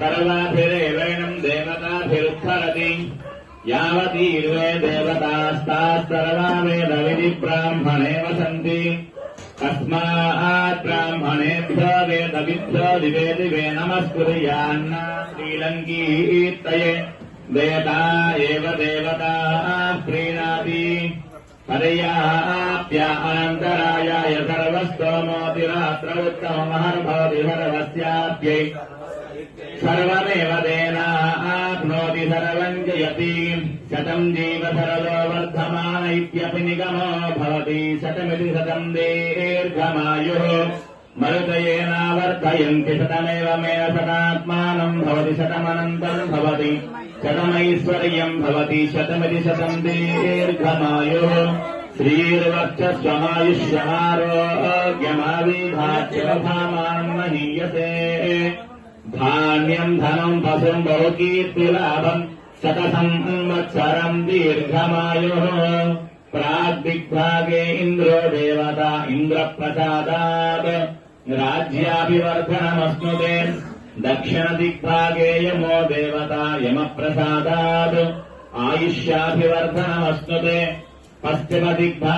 सर्वाभिरेवैनम् देवताभिरुत्थरति यावतीर्वे देवतास्ताः सर्वा वेदविधिब्राह्मणे वसन्ति तस्मात् ब्राह्मणेभ्यो वेदविभ्यो दिवे दिवे नमस्कुर्यान्न श्रीलङ्कीर्तये देवता एव देवताः प्रीणाति पर्याप्यान्तरायाय सर्वस्तोमोतिरात्र उत्तममहर्भवति सर्वस्याप्यै सर्वमेव तेनाप्नोति सर्वम् जयति शतम् जीव सरलो वर्धमान इत्यपि निगमो भवति शतमिति शतम् दीर्घमायुः मरुतयेनावर्धयन्ति शतमेव मेन शतात्मानम् भवति शतमनन्तम् भवति शतमैश्वर्यम् भवति शतमिति शतम् दीर्घमायुः श्रीर्वक्षस्वमायुष्यमारोग्यमाविधाच्यवधामान् महीयसे धान्यम् धनम् पशुम् बहुकीर्तिलाभम् शतसंवत्सरम् दीर्घमायुः प्राग्दिग्भागे इन्द्रो देवता इन्द्रप्रसादात् राज्याभिवर्धनमश्नुते दक्षिणदिग्भागे यमो देवता यमप्रसादात् आयुष्याभिवर्धनमश्नुते पश्चिमदिग्भागे